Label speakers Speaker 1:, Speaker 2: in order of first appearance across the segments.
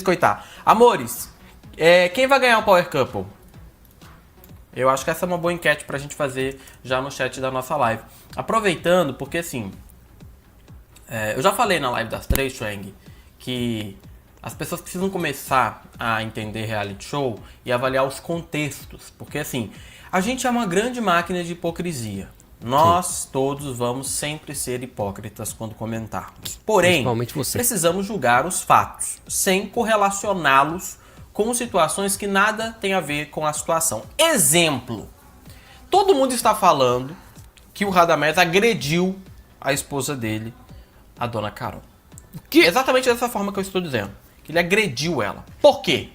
Speaker 1: biscoitar. Amores, quem vai ganhar o Power Couple? Eu acho que essa é uma boa enquete pra gente fazer já no chat da nossa live. Aproveitando, porque assim... eu já falei na live das 3, Chuang, que as pessoas precisam começar a entender reality show e avaliar os contextos. Porque assim, a gente é uma grande máquina de hipocrisia. Nós todos vamos sempre ser hipócritas quando comentarmos. Porém, precisamos julgar os fatos, sem correlacioná-los com situações que nada tem a ver com a situação. Exemplo, todo mundo está falando que o Radamés agrediu a esposa dele, a dona Carol. Exatamente dessa forma que eu estou dizendo, que ele agrediu ela. Por quê?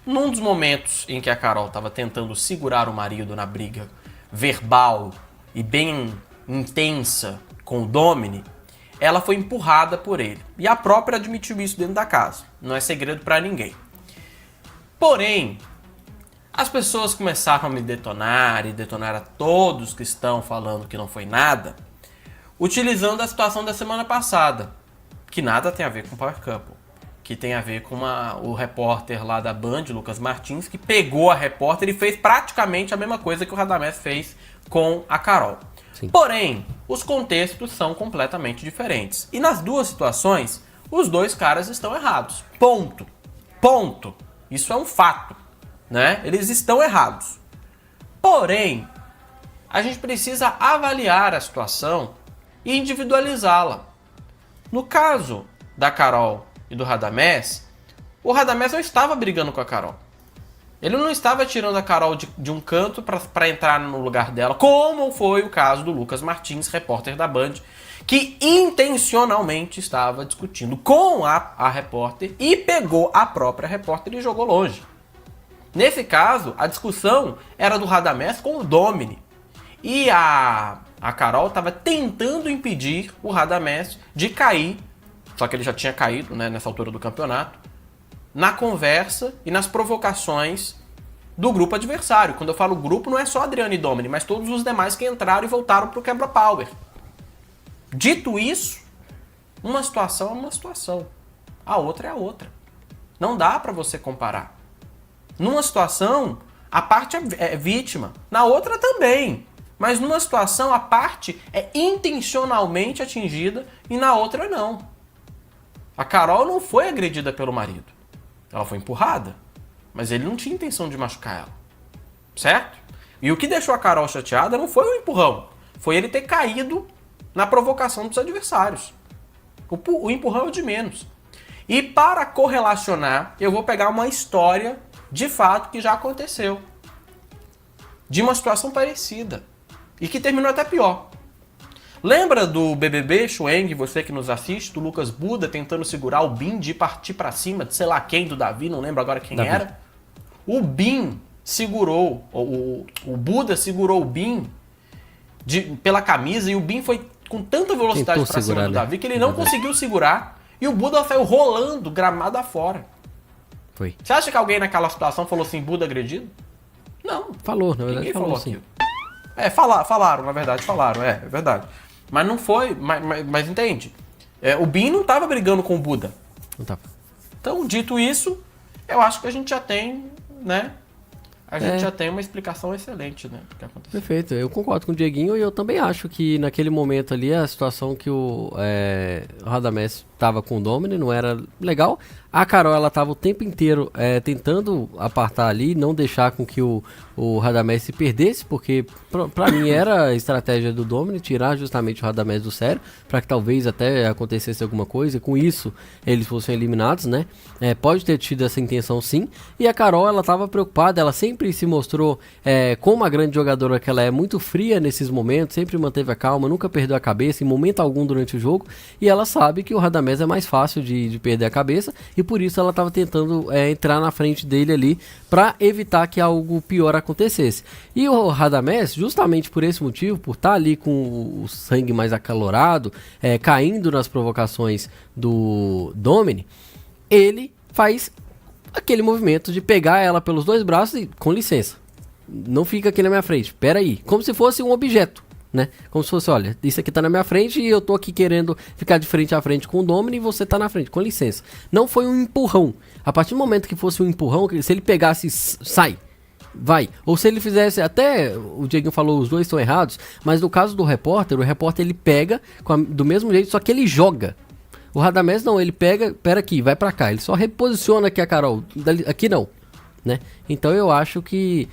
Speaker 1: Num dos momentos em que a Carol estava tentando segurar o marido na briga verbal e bem intensa com o Domini, ela foi empurrada por ele. E a própria admitiu isso dentro da casa. Não é segredo para ninguém. Porém, as pessoas começaram a me detonar e detonar a todos que estão falando que não foi nada, utilizando a situação da semana passada, que nada tem a ver com Power Couple, que tem a ver com o repórter lá da Band, Lucas Martins, que pegou a repórter e fez praticamente a mesma coisa que o Radamés fez com a Carol.
Speaker 2: Sim.
Speaker 1: Porém, os contextos são completamente diferentes. E nas duas situações, os dois caras estão errados. Ponto. Ponto. Isso é um fato, né? Eles estão errados. Porém, a gente precisa avaliar a situação e individualizá-la. No caso da Carol e do Radamés, o Radamés não estava brigando com a Carol. Ele não estava tirando a Carol de um canto para entrar no lugar dela, como foi o caso do Lucas Martins, repórter da Band, que intencionalmente estava discutindo com a repórter e pegou a própria repórter e jogou longe. Nesse caso, a discussão era do Radamés com o Domini. E a Carol estava tentando impedir o Radamés de cair, só que ele já tinha caído, né, nessa altura do campeonato, na conversa e nas provocações do grupo adversário. Quando eu falo grupo, não é só Adriano e Domini, mas todos os demais que entraram e voltaram para o quebra-power. Dito isso, uma situação é uma situação, a outra é a outra. Não dá para você comparar. Numa situação, a parte é vítima, na outra também. Mas numa situação, a parte é intencionalmente atingida e na outra não. A Carol não foi agredida pelo marido. Ela foi empurrada, mas ele não tinha intenção de machucar ela. Certo? E o que deixou a Carol chateada não foi o empurrão, foi ele ter caído na provocação dos adversários. O empurrão é o de menos. E para correlacionar, eu vou pegar uma história de fato que já aconteceu. De uma situação parecida. E que terminou até pior. Lembra do BBB, Chueng, você que nos assiste, do Lucas Buda tentando segurar o Bin de partir pra cima de sei lá quem, do Davi, não lembro agora quem era? O Bin segurou, o Buda segurou o Bin pela camisa e o Bin foi com tanta velocidade pra cima do Davi que ele não conseguiu segurar e o Buda saiu rolando gramado afora.
Speaker 2: Foi.
Speaker 1: Você acha que alguém naquela situação falou assim, Buda agredido? Não.
Speaker 2: Falou, na verdade
Speaker 1: ninguém
Speaker 2: falou
Speaker 1: assim.
Speaker 2: Aquilo.
Speaker 1: Falaram, na verdade, falaram, é verdade. Mas não foi, mas entende? O Bin não estava brigando com o Buda.
Speaker 2: Não tava.
Speaker 1: Então, dito isso, eu acho que a gente já tem, né? A gente já tem uma explicação excelente, né? Do que aconteceu.
Speaker 2: Perfeito, eu concordo com o Dieguinho e eu também acho que naquele momento ali a situação que o Radamés estava com o Domini não era legal. A Carol, ela estava o tempo inteiro tentando apartar ali, não deixar com que o Radamés se perdesse, porque pra mim era a estratégia do Domini, tirar justamente o Radamés do sério, para que talvez até acontecesse alguma coisa, e com isso eles fossem eliminados, né? Pode ter tido essa intenção sim, e a Carol, ela estava preocupada, ela sempre se mostrou como uma grande jogadora que ela é, muito fria nesses momentos, sempre manteve a calma, nunca perdeu a cabeça em momento algum durante o jogo, e ela sabe que o Radamés é mais fácil de perder a cabeça, e por isso ela estava tentando entrar na frente dele ali para evitar que algo pior acontecesse. E o Radamés, justamente por esse motivo, por estar ali com o sangue mais acalorado, caindo nas provocações do Domini, ele faz aquele movimento de pegar ela pelos dois braços e, com licença, não fica aqui na minha frente, pera aí, como se fosse um objeto. né? Como se fosse, olha, isso aqui tá na minha frente e eu tô aqui querendo ficar de frente a frente com o Domini e você tá na frente, com licença. Não foi um empurrão. A partir do momento que fosse um empurrão, se ele pegasse, sai, vai. Ou se ele fizesse, até o Dieguinho falou, os dois estão errados, mas no caso do repórter, o repórter ele pega do mesmo jeito, só que ele joga. O Radamés não, ele pega, pera aqui, vai pra cá, ele só reposiciona aqui a Carol, aqui não. Né? Então eu acho que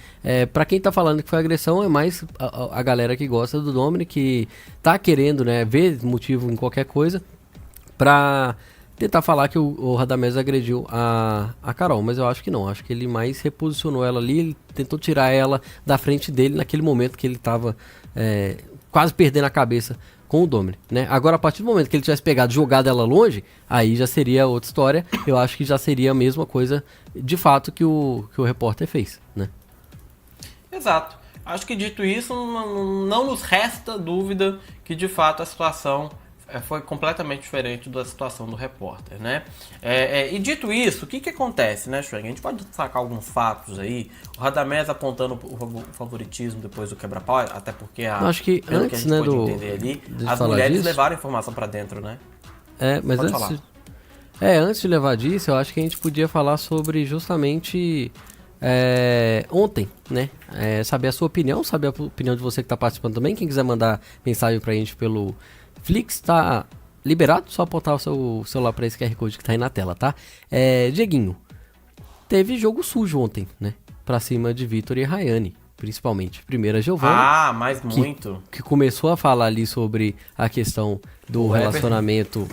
Speaker 2: pra quem tá falando que foi agressão é mais a galera que gosta do Domini, que tá querendo, né, ver motivo em qualquer coisa pra tentar falar que o Radamés agrediu a Carol, mas eu acho que não, acho que ele mais reposicionou ela ali, ele tentou tirar ela da frente dele naquele momento que ele tava quase perdendo a cabeça com o Domini, né? Agora, a partir do momento que ele tivesse pegado e jogado ela longe, aí já seria outra história. Eu acho que já seria a mesma coisa, de fato, que o repórter fez, né?
Speaker 1: Exato. Acho que dito isso, não nos resta dúvida que, de fato, a situação foi completamente diferente da situação do repórter, né? E dito isso, o que acontece, né, Schweng? A gente pode sacar alguns fatos aí. O Radamés apontando o favoritismo depois do quebra-pau, até porque
Speaker 2: acho que
Speaker 1: pelo
Speaker 2: antes,
Speaker 1: que a gente
Speaker 2: né,
Speaker 1: pode entender ali, as mulheres levaram a informação pra dentro, né?
Speaker 2: Mas antes de levar disso, eu acho que a gente podia falar sobre justamente ontem, né? Saber a sua opinião, saber a opinião de você que tá participando também. Quem quiser mandar mensagem pra gente pelo Flix, tá liberado, só apontar o seu celular para esse QR Code que tá aí na tela, tá? Dieguinho, teve jogo sujo ontem, né? Pra cima de Vitor e Rayane, principalmente. Primeiro a Giovanna.
Speaker 1: Mas muito.
Speaker 2: Que começou a falar ali sobre a questão do relacionamento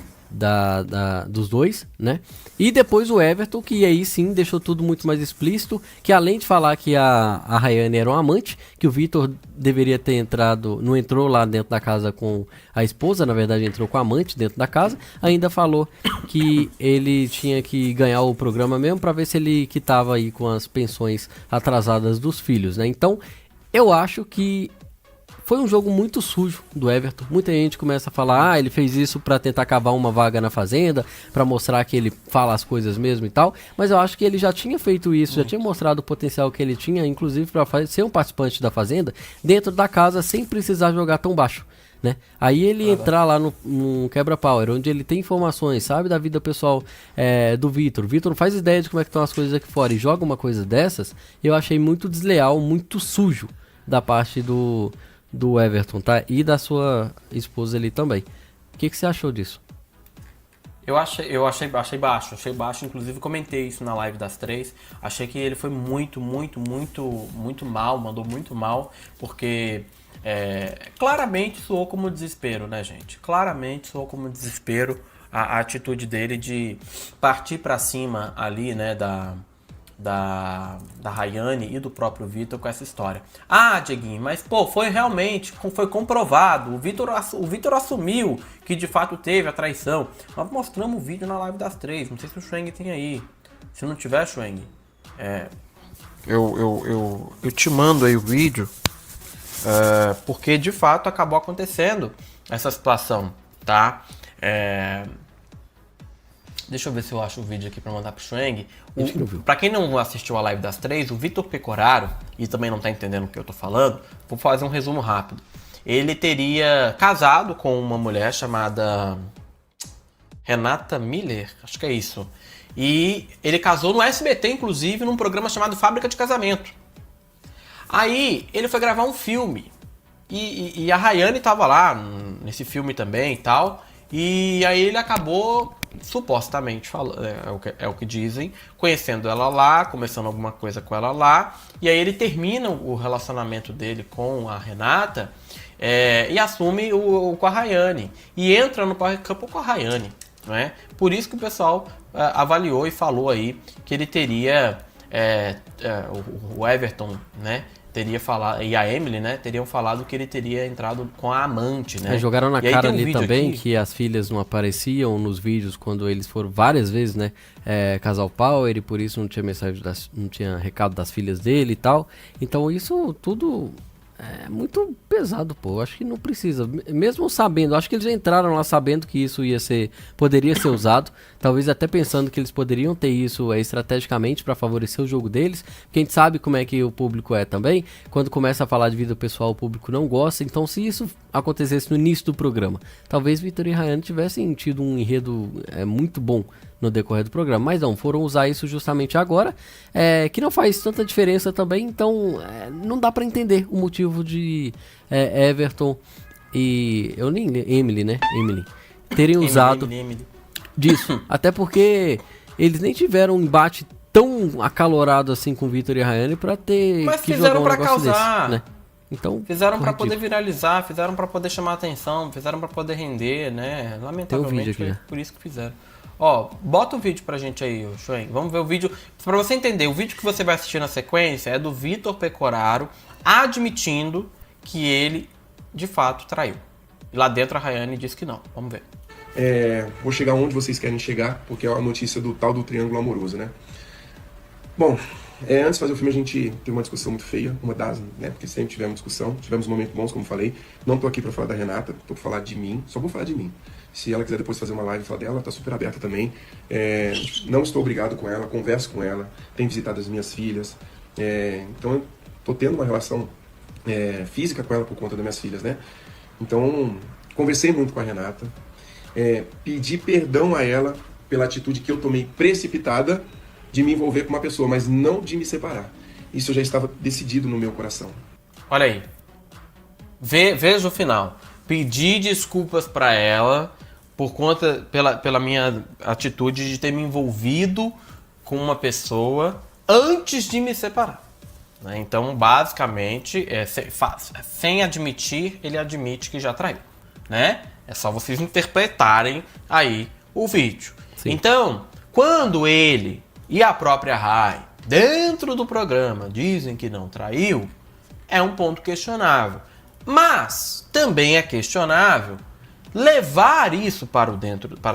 Speaker 2: dos dois, né? E depois o Everton, que aí sim deixou tudo muito mais explícito, que além de falar que a Rayane era um amante, que o Vitor deveria ter entrado, não entrou lá dentro da casa com a esposa, na verdade entrou com a amante dentro da casa, ainda falou que ele tinha que ganhar o programa mesmo para ver se ele quitava aí com as pensões atrasadas dos filhos, né? Então, eu acho que foi um jogo muito sujo do Everton. Muita gente começa a falar, ele fez isso pra tentar cavar uma vaga na Fazenda, pra mostrar que ele fala as coisas mesmo e tal. Mas eu acho que ele já tinha feito isso, já tinha mostrado o potencial que ele tinha, inclusive pra ser um participante da Fazenda, dentro da casa, sem precisar jogar tão baixo, né? Aí ele entrar lá no quebra-power, onde ele tem informações, sabe da vida pessoal do Vitor. O Vitor não faz ideia de como é que estão as coisas aqui fora e joga uma coisa dessas, eu achei muito desleal, muito sujo da parte do Everton, tá? E da sua esposa ali também. O que você achou disso?
Speaker 1: Eu achei baixo, inclusive comentei isso na live das 3. Achei que ele foi muito mal, mandou muito mal, porque claramente soou como desespero, né, gente? Claramente soou como desespero a atitude dele de partir pra cima ali, né, da Rayane e do próprio Vitor com essa história. Dieguinho, mas pô, foi comprovado, o Vitor assumiu que de fato teve a traição. Nós mostramos o vídeo na live das 3, não sei se o Schweng tem aí. Se não tiver, Schweng, eu te mando aí o vídeo, porque de fato acabou acontecendo essa situação, tá? Deixa eu ver se eu acho o vídeo aqui pra mandar pro Schweng. Pra quem não assistiu a live das 3, o Vitor Pecoraro, e também não tá entendendo o que eu tô falando, vou fazer um resumo rápido. Ele teria casado com uma mulher chamada Renata Miller, acho que é isso. E ele casou no SBT, inclusive, num programa chamado Fábrica de Casamento. Aí ele foi gravar um filme. E a Rayane tava lá nesse filme também e tal. E aí ele acabou, supostamente, é o que dizem, conhecendo ela lá, começando alguma coisa com ela lá. E aí ele termina o relacionamento dele com a Renata e assume com a Rayane. E entra no Power Couple com a Rayane, né? Por isso que o pessoal avaliou e falou aí que ele teria, o Everton, né? Teria falado, e a Emily, né, teriam falado que ele teria entrado com a amante, né?
Speaker 2: Jogaram na cara ali também aqui, que as filhas não apareciam nos vídeos quando eles foram várias vezes, né, casal power, e por isso não tinha mensagem, não tinha recado das filhas dele e tal. Então isso tudo É muito pesado, pô. Eu acho que não precisa. Mesmo sabendo, acho que eles já entraram lá sabendo que isso poderia ser usado. Talvez até pensando que eles poderiam ter isso estrategicamente para favorecer o jogo deles. Porque a gente sabe como é que o público é também. Quando começa a falar de vida pessoal, o público não gosta. Então, se isso acontecesse no início do programa, talvez Vitor e Rayane tivessem tido um enredo muito bom no decorrer do programa, mas não, foram usar isso justamente agora, que não faz tanta diferença também, então não dá pra entender o motivo de Everton e Emily, né? Emily terem usado disso, até porque eles nem tiveram um embate tão acalorado assim com Vitor e Rayane pra ter
Speaker 1: mas
Speaker 2: que
Speaker 1: fizeram
Speaker 2: jogar um
Speaker 1: pra
Speaker 2: negócio
Speaker 1: causar,
Speaker 2: desse, né? Então,
Speaker 1: fizeram pra poder viralizar, fizeram pra poder chamar atenção, fizeram pra poder render, né? Lamentavelmente foi por isso que fizeram. Ó, bota o vídeo pra gente aí, Shoen. Vamos ver o vídeo. Pra você entender, o vídeo que você vai assistir na sequência é do Vitor Pecoraro admitindo que ele, de fato, traiu. E lá dentro a Rayane disse que não. Vamos ver.
Speaker 3: Vou chegar onde vocês querem chegar, porque é a notícia do tal do triângulo amoroso, né? Bom, antes de fazer o filme a gente teve uma discussão muito feia, uma das, né? Porque sempre tivemos discussão, tivemos momentos bons, como falei. Não tô aqui pra falar da Renata, tô pra falar de mim, só vou falar de mim. Se ela quiser depois fazer uma live e falar dela, tá super aberta também. Não estou obrigado com ela, converso com ela, tenho visitado as minhas filhas. Então eu tô tendo uma relação física com ela por conta das minhas filhas, né? Então, conversei muito com a Renata, pedi perdão a ela pela atitude que eu tomei precipitada de me envolver com uma pessoa, mas não de me separar. Isso já estava decidido no meu coração.
Speaker 1: Olha aí. Veja o final. Pedi desculpas pra ela pela minha atitude de ter me envolvido com uma pessoa antes de me separar. Né? Então, basicamente, sem admitir, ele admite que já traiu. Né? É só vocês interpretarem aí o vídeo. Sim. Então, quando ele e a própria Rai, dentro do programa, dizem que não traiu, é um ponto questionável. Mas também é questionável levar isso para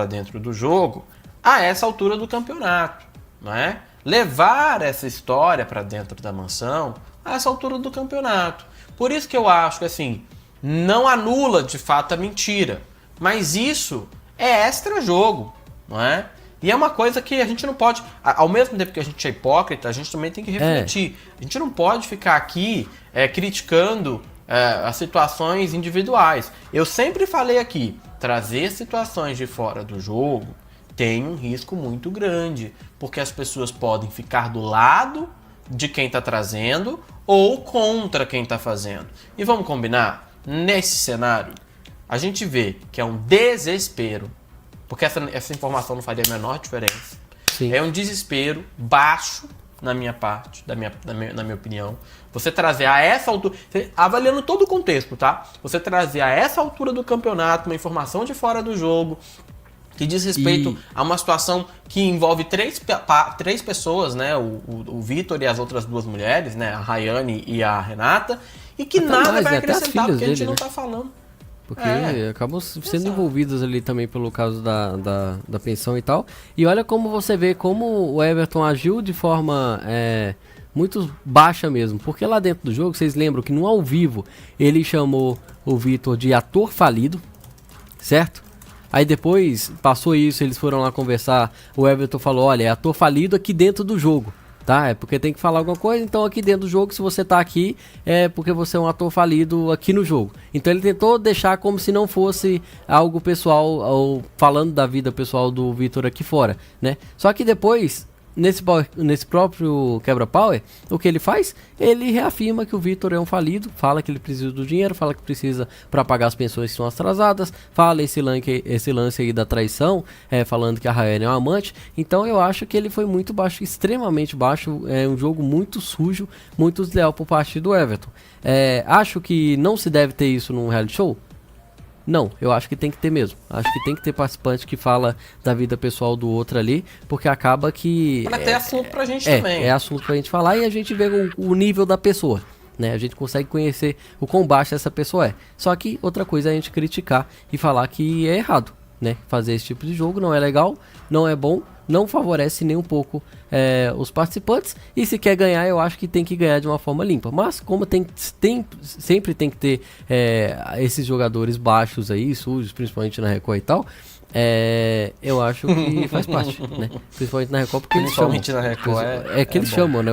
Speaker 1: dentro do jogo a essa altura do campeonato. Não é? Levar essa história para dentro da mansão a essa altura do campeonato. Por isso que eu acho que assim, não anula de fato a mentira, mas isso é extra-jogo, não é? E é uma coisa que a gente não pode, ao mesmo tempo que a gente é hipócrita, a gente também tem que refletir. A gente não pode ficar aqui criticando as situações individuais. Eu sempre falei aqui, trazer situações de fora do jogo tem um risco muito grande, porque as pessoas podem ficar do lado de quem está trazendo ou contra quem está fazendo. E vamos combinar? Nesse cenário, a gente vê que é um desespero, porque essa informação não faria a menor diferença. Sim. É um desespero baixo na minha parte, na minha opinião. Você trazer a essa altura, avaliando todo o contexto, tá? Você trazer a essa altura do campeonato uma informação de fora do jogo que diz respeito a uma situação que envolve três pessoas, né? O Vitor e as outras duas mulheres, né? A Rayane e a Renata, e que nada vai acrescentar porque a gente não tá falando.
Speaker 2: Porque acabam sendo envolvidos ali também pelo caso da pensão e tal. E olha como você vê como o Everton agiu de forma muito baixa mesmo. Porque lá dentro do jogo, vocês lembram que no ao vivo ele chamou o Vitor de ator falido, certo? Aí depois passou isso, eles foram lá conversar, o Everton falou, olha, é ator falido aqui dentro do jogo. Tá? É porque tem que falar alguma coisa, então aqui dentro do jogo, se você tá aqui, é porque você é um ator falido aqui no jogo. Então ele tentou deixar como se não fosse algo pessoal, ou falando da vida pessoal do Vitor aqui fora, né? Só que depois, nesse próprio quebra-power, o que ele faz? Ele reafirma que o Vitor é um falido, fala que ele precisa do dinheiro, fala que precisa para pagar as pensões que são atrasadas, fala esse lance aí da traição, falando que a Rayane é um amante. Então eu acho que ele foi muito baixo, extremamente baixo, é um jogo muito sujo, muito desleal por parte do Everton. Acho que não se deve ter isso num reality show? Não, eu acho que tem que ter mesmo. Acho que tem que ter participante que fala da vida pessoal do outro ali, porque acaba que...
Speaker 1: Pra ter assunto pra gente também.
Speaker 2: É assunto pra gente falar e a gente vê o nível da pessoa, né? A gente consegue conhecer o quão baixo essa pessoa é. Só que outra coisa é a gente criticar e falar que é errado. né, fazer esse tipo de jogo. Não é legal, não é bom, não favorece nem um pouco os participantes. E se quer ganhar, eu acho que tem que ganhar de uma forma limpa. Mas como sempre tem que ter esses jogadores baixos aí, sujos, principalmente na Record e tal, eu acho que faz parte, né? Principalmente na Record, porque eles chamam.
Speaker 1: Principalmente na Record
Speaker 2: que eles chamam, né?